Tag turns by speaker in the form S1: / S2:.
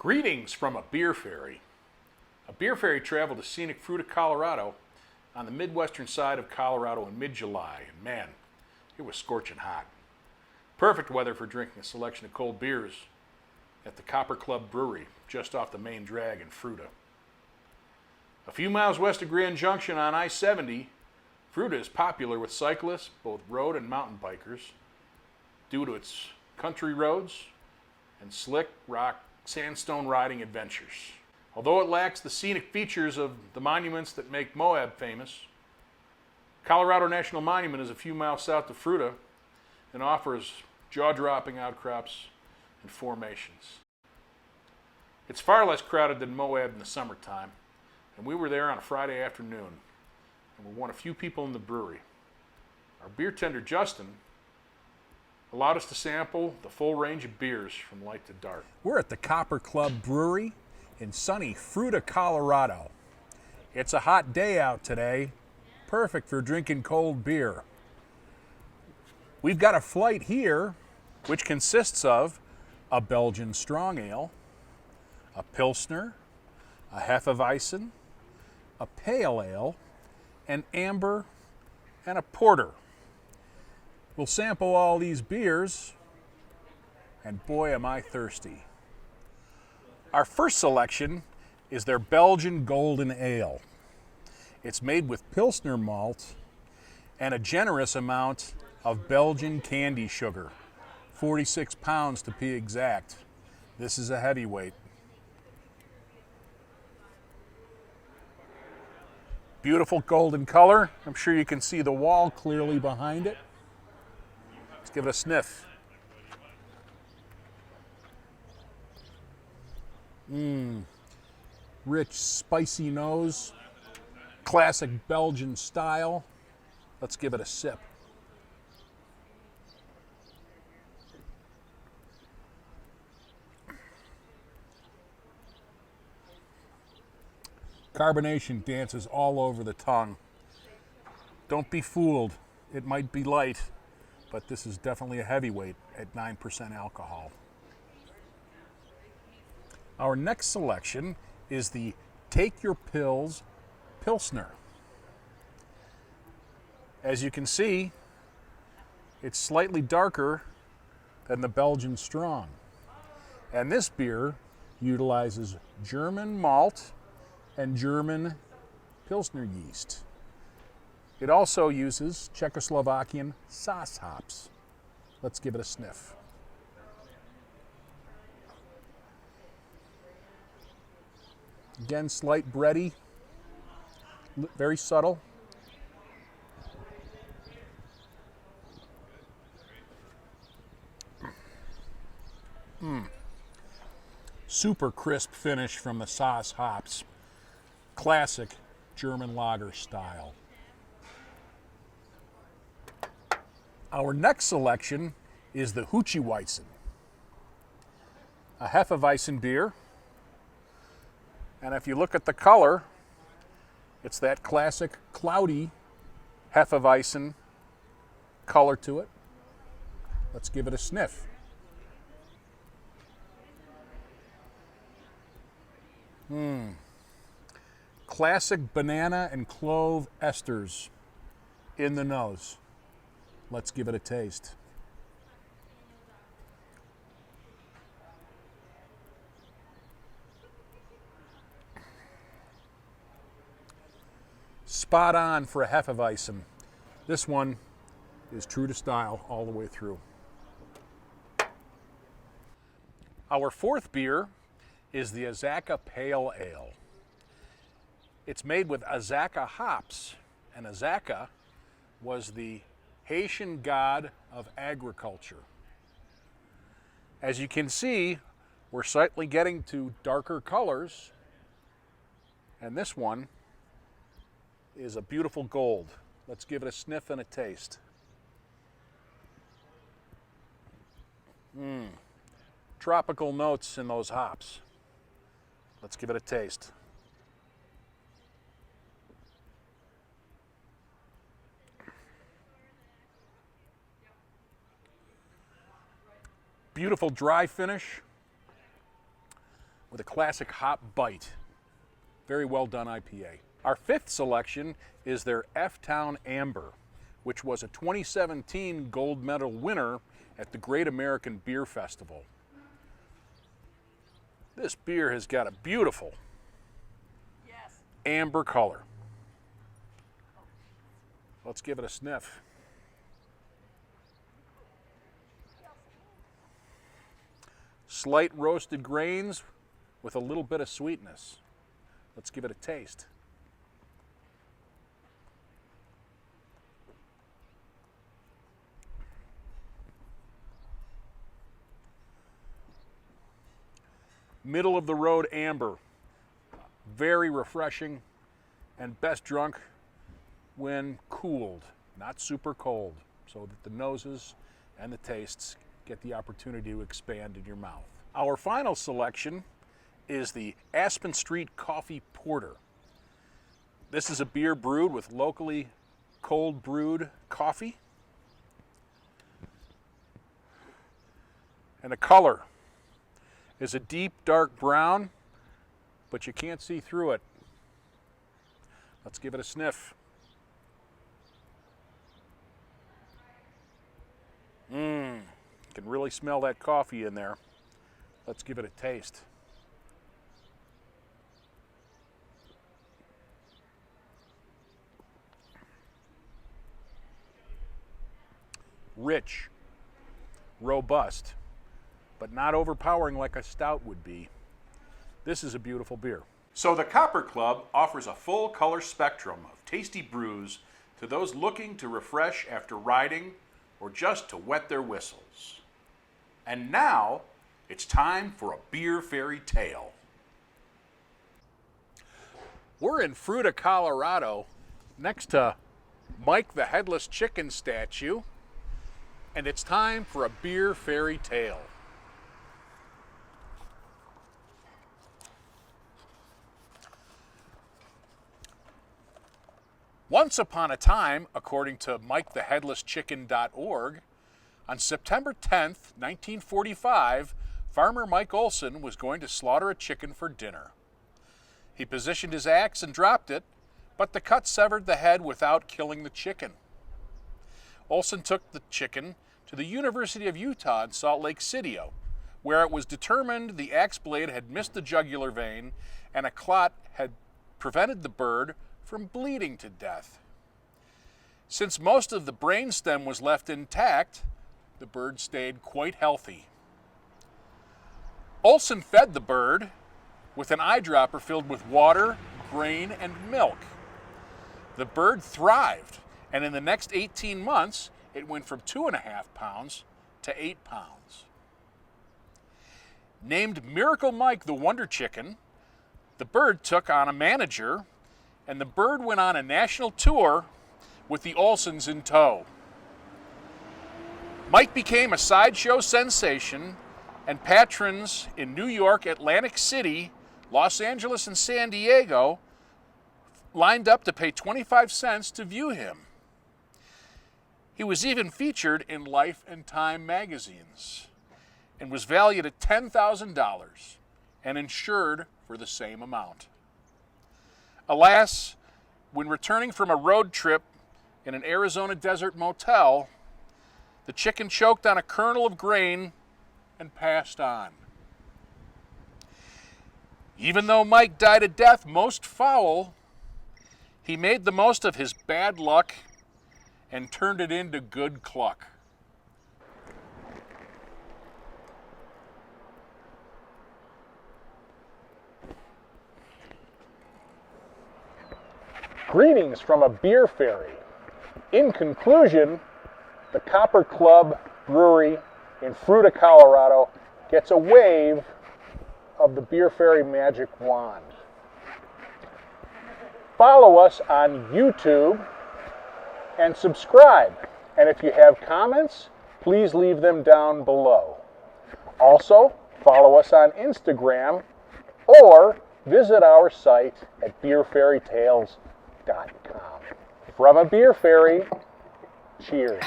S1: Greetings from a beer ferry. A beer ferry traveled to scenic Fruita, Colorado on the midwestern side of Colorado in mid-July. And man, it was scorching hot. Perfect weather for drinking a selection of cold beers at the Copper Club Brewery just off the main drag in Fruita. A few miles west of Grand Junction on I-70, Fruita is popular with cyclists, both road and mountain bikers, due to its country roads and slick rock sandstone riding adventures. Although it lacks the scenic features of the monuments that make Moab famous, Colorado National Monument is a few miles south of Fruita and offers jaw-dropping outcrops and formations. It's far less crowded than Moab in the summertime, and we were there on a Friday afternoon, and were one of few people in the brewery. Our beer tender, Justin, allowed us to sample the full range of beers from light to dark.
S2: We're at the Copper Club Brewery in sunny Fruita, Colorado. It's a hot day out today, perfect for drinking cold beer. We've got a flight here, which consists of a Belgian strong ale, a Pilsner, a Hefeweizen, a pale ale, an amber, and a porter. We'll sample all these beers, and boy am I thirsty. Our first selection is their Belgian Golden Ale. It's made with Pilsner malt and a generous amount of Belgian candy sugar, 46 pounds to be exact. This is a heavyweight. Beautiful golden color. I'm sure you can see the wall clearly behind it. Let's give it a sniff. Rich, spicy nose. Classic Belgian style. Let's give it a sip. Carbonation dances all over the tongue. Don't be fooled. It might be light, but this is definitely a heavyweight at 9% alcohol. Our next selection is the Take Your Pills Pilsner. As you can see, it's slightly darker than the Belgian Strong. And this beer utilizes German malt and German Pilsner yeast. It also uses Czechoslovakian Sass hops. Let's give it a sniff. Again, slight bready, very subtle. Super crisp finish from the Sass hops. Classic German lager style. Our next selection is the Hefeweizen, a Hefeweizen beer. And if you look at the color, it's that classic cloudy Hefeweizen color to it. Let's give it a sniff. Classic banana and clove esters in the nose. Let's give it a taste. Spot on for a Hefeweizen. This one is true to style all the way through. Our fourth beer is the Azacca Pale Ale. It's made with Azacca hops, and Azacca was the Haitian god of agriculture. As you can see, we're slightly getting to darker colors, and this one is a beautiful gold. Let's give it a sniff and a taste. Tropical notes in those hops. Let's give it a taste. Beautiful dry finish with a classic hop bite. Very well done IPA. Our fifth selection is their F-Town Amber, which was a 2017 gold medal winner at the Great American Beer Festival. This beer has got a beautiful amber color. Let's give it a sniff. Slight roasted grains with a little bit of sweetness. Let's give it a taste. Middle of the road amber. Very refreshing and best drunk when cooled, not super cold, so that the noses and the tastes get the opportunity to expand in your mouth. Our final selection is the Aspen Street Coffee Porter. This is a beer brewed with locally cold brewed coffee. And the color is a deep dark brown, but you can't see through it. Let's give it a sniff. You can really smell that coffee in there. Let's give it a taste. Rich, robust, but not overpowering like a stout would be. This is a beautiful beer.
S1: So the Copper Club offers a full color spectrum of tasty brews to those looking to refresh after riding or just to wet their whistles. And now it's time for a beer fairy tale.
S2: We're in Fruita, Colorado, next to Mike the Headless Chicken statue, and it's time for a beer fairy tale. Once upon a time, according to MikeTheHeadlessChicken.org, on September 10th, 1945, farmer Mike Olson was going to slaughter a chicken for dinner. He positioned his axe and dropped it, but the cut severed the head without killing the chicken. Olson took the chicken to the University of Utah in Salt Lake City, where it was determined the axe blade had missed the jugular vein and a clot had prevented the bird from bleeding to death. Since most of the brainstem was left intact, the bird stayed quite healthy. Olson fed the bird with an eyedropper filled with water, grain, and milk. The bird thrived, and in the next 18 months, it went from 2.5 pounds to 8 pounds. Named Miracle Mike the Wonder Chicken, the bird took on a manager, and the bird went on a national tour with the Olsons in tow. Mike became a sideshow sensation, and patrons in New York, Atlantic City, Los Angeles, and San Diego lined up to pay 25 cents to view him. He was even featured in Life and Time magazines and was valued at $10,000 and insured for the same amount. Alas, when returning from a road trip in an Arizona desert motel, the chicken choked on a kernel of grain and passed on. Even though Mike died a death most foul, he made the most of his bad luck and turned it into good cluck. Greetings from a beer fairy. In conclusion, the Copper Club Brewery in Fruita, Colorado gets a wave of the beer fairy magic wand. Follow us on YouTube and subscribe. And if you have comments, please leave them down below. Also, follow us on Instagram or visit our site at beerfairytales.com. From a beer fairy, cheers.